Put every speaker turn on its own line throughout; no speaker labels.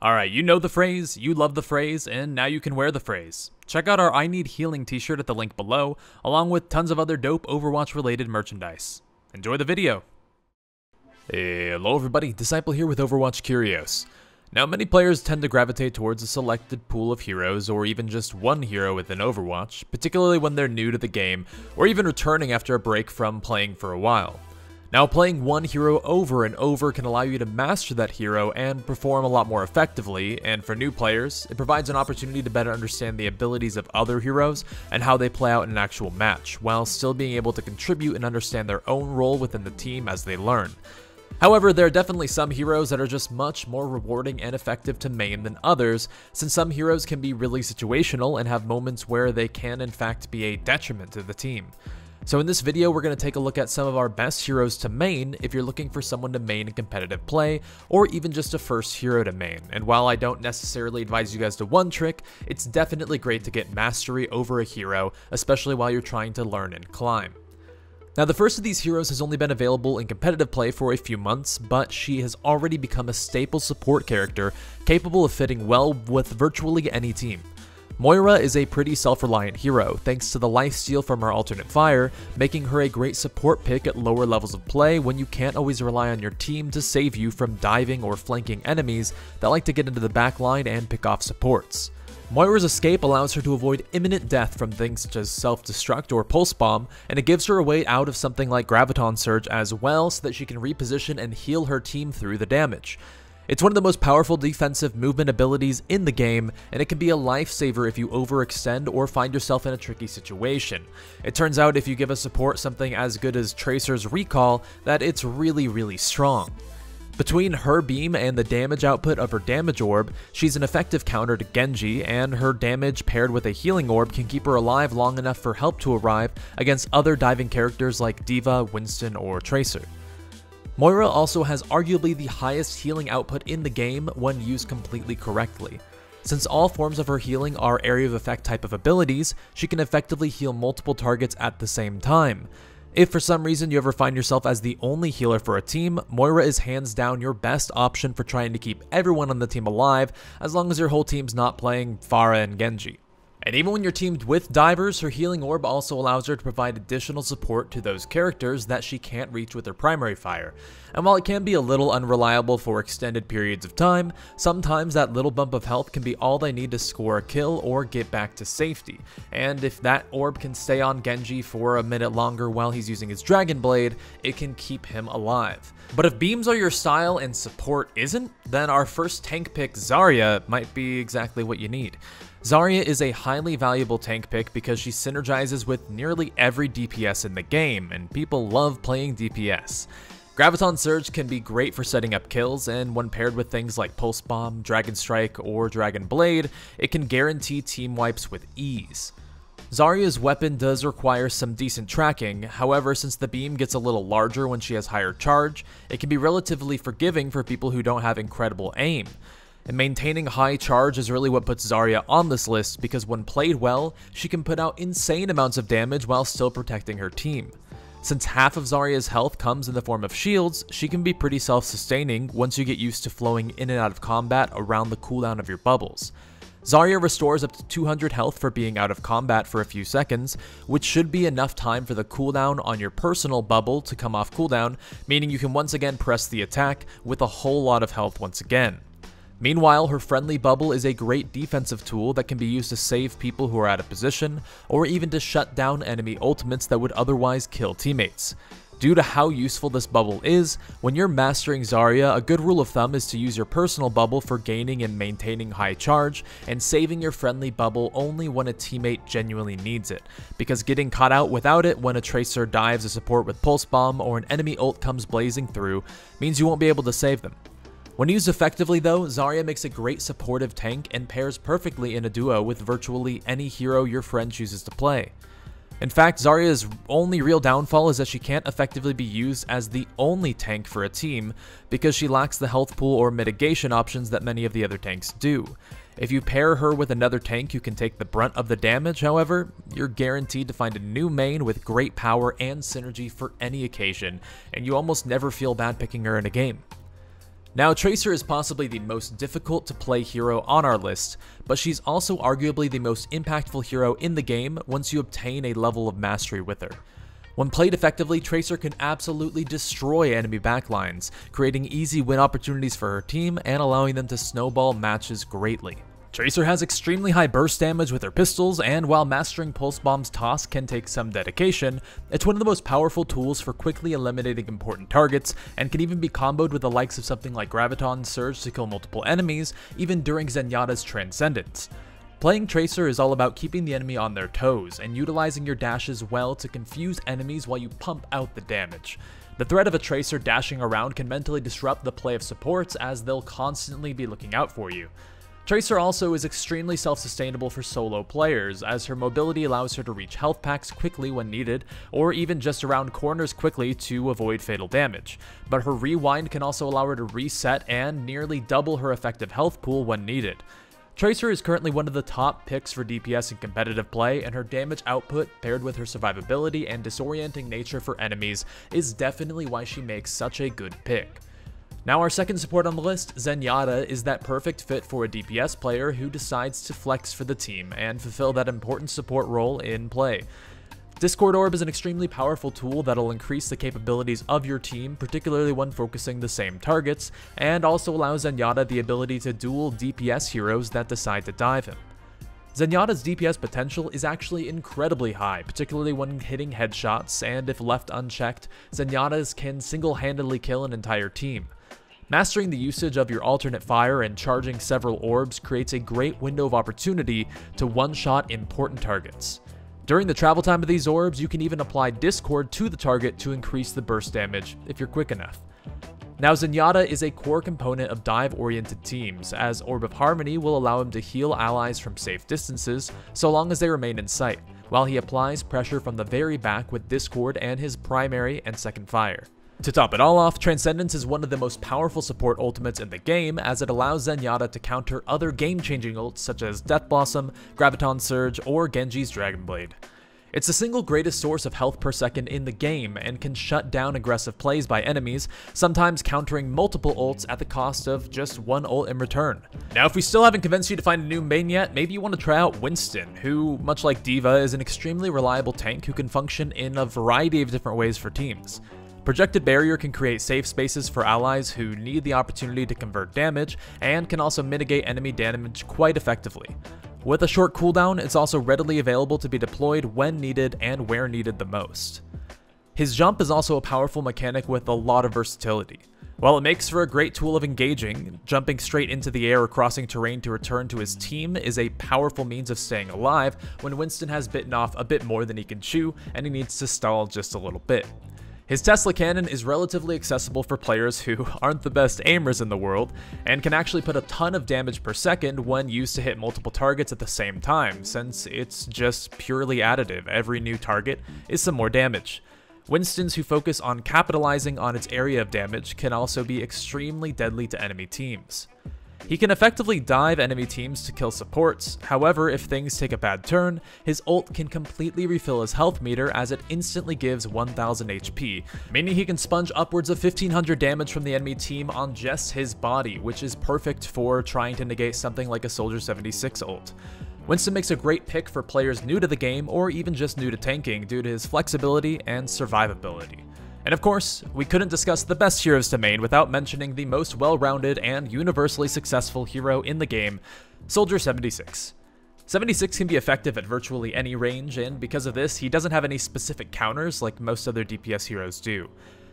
Alright, you know the phrase, you love the phrase, and now you can wear the phrase. Check out our I Need Healing t-shirt at the link below, along with tons of other dope Overwatch related merchandise. Enjoy the video! Hello everybody, Disciple here with Overwatch Curios. Now many players tend to gravitate towards a selected pool of heroes, or even just one hero within Overwatch, particularly when they're new to the game, or even returning after a break from playing for a while. Now, playing one hero over and over can allow you to master that hero and perform a lot more effectively, and for new players, it provides an opportunity to better understand the abilities of other heroes and how they play out in an actual match, while still being able to contribute and understand their own role within the team as they learn. However, there are definitely some heroes that are just much more rewarding and effective to main than others, since some heroes can be really situational and have moments where they can in fact be a detriment to the team. So in this video, we're going to take a look at some of our best heroes to main if you're looking for someone to main in competitive play, or even just a first hero to main. And while I don't necessarily advise you guys to one trick, it's definitely great to get mastery over a hero, especially while you're trying to learn and climb. Now, the first of these heroes has only been available in competitive play for a few months, but she has already become a staple support character capable of fitting well with virtually any team. Moira is a pretty self-reliant hero, thanks to the lifesteal from her alternate fire, making her a great support pick at lower levels of play when you can't always rely on your team to save you from diving or flanking enemies that like to get into the backline and pick off supports. Moira's escape allows her to avoid imminent death from things such as self-destruct or pulse bomb, and it gives her a way out of something like Graviton Surge as well, so that she can reposition and heal her team through the damage. It's one of the most powerful defensive movement abilities in the game, and it can be a lifesaver if you overextend or find yourself in a tricky situation. It turns out if you give a support something as good as Tracer's Recall, that it's really strong. Between her beam and the damage output of her damage orb, she's an effective counter to Genji, and her damage paired with a healing orb can keep her alive long enough for help to arrive against other diving characters like D.Va, Winston, or Tracer. Moira also has arguably the highest healing output in the game when used completely correctly. Since all forms of her healing are area of effect type of abilities, she can effectively heal multiple targets at the same time. If for some reason you ever find yourself as the only healer for a team, Moira is hands down your best option for trying to keep everyone on the team alive, as long as your whole team's not playing Pharah and Genji. And even when you're teamed with divers, her healing orb also allows her to provide additional support to those characters that she can't reach with her primary fire. And while it can be a little unreliable for extended periods of time, sometimes that little bump of health can be all they need to score a kill or get back to safety. And if that orb can stay on Genji for a minute longer while he's using his Dragon Blade, it can keep him alive. But if beams are your style and support isn't, then our first tank pick, Zarya, might be exactly what you need. Zarya is a highly valuable tank pick because she synergizes with nearly every DPS in the game, and people love playing DPS. Graviton Surge can be great for setting up kills, and when paired with things like Pulse Bomb, Dragon Strike, or Dragon Blade, it can guarantee team wipes with ease. Zarya's weapon does require some decent tracking, however, since the beam gets a little larger when she has higher charge, it can be relatively forgiving for people who don't have incredible aim. And maintaining high charge is really what puts Zarya on this list, because when played well, she can put out insane amounts of damage while still protecting her team. Since half of Zarya's health comes in the form of shields, she can be pretty self-sustaining once you get used to flowing in and out of combat around the cooldown of your bubbles. Zarya restores up to 200 health for being out of combat for a few seconds, which should be enough time for the cooldown on your personal bubble to come off cooldown, meaning you can once again press the attack with a whole lot of health once again. Meanwhile, her friendly bubble is a great defensive tool that can be used to save people who are out of position, or even to shut down enemy ultimates that would otherwise kill teammates. Due to how useful this bubble is, when you're mastering Zarya, a good rule of thumb is to use your personal bubble for gaining and maintaining high charge, and saving your friendly bubble only when a teammate genuinely needs it, because getting caught out without it when a Tracer dives a support with Pulse Bomb or an enemy ult comes blazing through means you won't be able to save them. When used effectively though, Zarya makes a great supportive tank and pairs perfectly in a duo with virtually any hero your friend chooses to play. In fact, Zarya's only real downfall is that she can't effectively be used as the only tank for a team, because she lacks the health pool or mitigation options that many of the other tanks do. If you pair her with another tank who can take the brunt of the damage, however, you're guaranteed to find a new main with great power and synergy for any occasion, and you almost never feel bad picking her in a game. Now, Tracer is possibly the most difficult to play hero on our list, but she's also arguably the most impactful hero in the game once you obtain a level of mastery with her. When played effectively, Tracer can absolutely destroy enemy backlines, creating easy win opportunities for her team and allowing them to snowball matches greatly. Tracer has extremely high burst damage with her pistols, and while mastering Pulse Bomb's toss can take some dedication, it's one of the most powerful tools for quickly eliminating important targets, and can even be comboed with the likes of something like Graviton's Surge to kill multiple enemies, even during Zenyatta's Transcendence. Playing Tracer is all about keeping the enemy on their toes, and utilizing your dashes well to confuse enemies while you pump out the damage. The threat of a Tracer dashing around can mentally disrupt the play of supports, as they'll constantly be looking out for you. Tracer also is extremely self-sustainable for solo players, as her mobility allows her to reach health packs quickly when needed, or even just around corners quickly to avoid fatal damage. But her rewind can also allow her to reset and nearly double her effective health pool when needed. Tracer is currently one of the top picks for DPS in competitive play, and her damage output paired with her survivability and disorienting nature for enemies is definitely why she makes such a good pick. Now, our second support on the list, Zenyatta, is that perfect fit for a DPS player who decides to flex for the team and fulfill that important support role in play. Discord Orb is an extremely powerful tool that'll increase the capabilities of your team, particularly when focusing the same targets, and also allows Zenyatta the ability to duel DPS heroes that decide to dive him. Zenyatta's DPS potential is actually incredibly high, particularly when hitting headshots, and if left unchecked, Zenyatta's can single-handedly kill an entire team. Mastering the usage of your alternate fire and charging several orbs creates a great window of opportunity to one-shot important targets. During the travel time of these orbs, you can even apply Discord to the target to increase the burst damage if you're quick enough. Now, Zenyatta is a core component of dive-oriented teams, as Orb of Harmony will allow him to heal allies from safe distances so long as they remain in sight, while he applies pressure from the very back with Discord and his primary and second fire. To top it all off, Transcendence is one of the most powerful support ultimates in the game, as it allows Zenyatta to counter other game-changing ults such as Death Blossom, Graviton's Surge, or Genji's Dragon Blade. It's the single greatest source of health per second in the game, and can shut down aggressive plays by enemies, sometimes countering multiple ults at the cost of just one ult in return. Now, if we still haven't convinced you to find a new main yet, maybe you want to try out Winston, who, much like D.Va, is an extremely reliable tank who can function in a variety of different ways for teams. Projected Barrier can create safe spaces for allies who need the opportunity to convert damage, and can also mitigate enemy damage quite effectively. With a short cooldown, it's also readily available to be deployed when needed and where needed the most. His jump is also a powerful mechanic with a lot of versatility. While it makes for a great tool of engaging, jumping straight into the air or crossing terrain to return to his team is a powerful means of staying alive when Winston has bitten off a bit more than he can chew and he needs to stall just a little bit. His Tesla cannon is relatively accessible for players who aren't the best aimers in the world, and can actually put a ton of damage per second when used to hit multiple targets at the same time, since it's just purely additive. Every new target is some more damage. Winstons who focus on capitalizing on its area of damage can also be extremely deadly to enemy teams. He can effectively dive enemy teams to kill supports. However, if things take a bad turn, his ult can completely refill his health meter, as it instantly gives 1000 HP, meaning he can sponge upwards of 1500 damage from the enemy team on just his body, which is perfect for trying to negate something like a Soldier 76 ult. Winston makes a great pick for players new to the game, or even just new to tanking, due to his flexibility and survivability. And of course, we couldn't discuss the best heroes to main without mentioning the most well-rounded and universally successful hero in the game, Soldier 76. 76 can be effective at virtually any range, and because of this, he doesn't have any specific counters like most other DPS heroes do.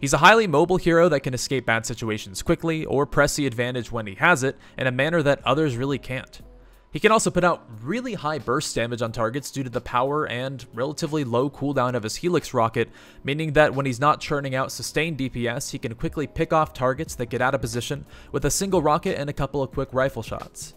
He's a highly mobile hero that can escape bad situations quickly, or press the advantage when he has it, in a manner that others really can't. He can also put out really high burst damage on targets due to the power and relatively low cooldown of his Helix rocket, meaning that when he's not churning out sustained DPS, he can quickly pick off targets that get out of position with a single rocket and a couple of quick rifle shots.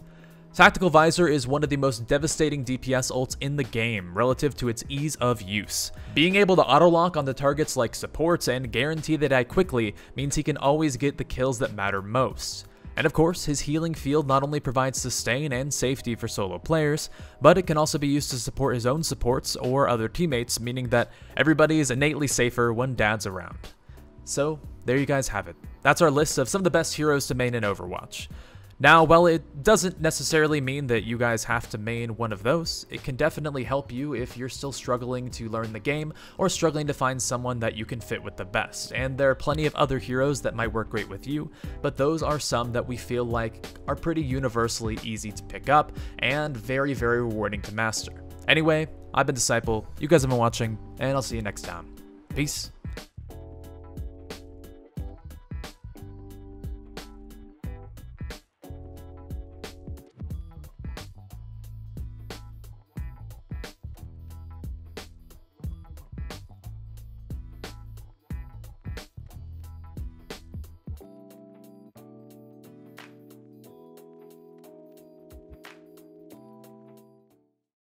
Tactical Visor is one of the most devastating DPS ults in the game relative to its ease of use. Being able to auto-lock onto targets like supports and guarantee they die quickly means he can always get the kills that matter most. And of course, his healing field not only provides sustain and safety for solo players, but it can also be used to support his own supports or other teammates, meaning that everybody is innately safer when Dad's around. So, there you guys have it. That's our list of some of the best heroes to main in Overwatch. Now, while it doesn't necessarily mean that you guys have to main one of those, it can definitely help you if you're still struggling to learn the game or struggling to find someone that you can fit with the best. And there are plenty of other heroes that might work great with you, but those are some that we feel like are pretty universally easy to pick up and very, very rewarding to master. Anyway, I've been Disciple, you guys have been watching, and I'll see you next time. Peace.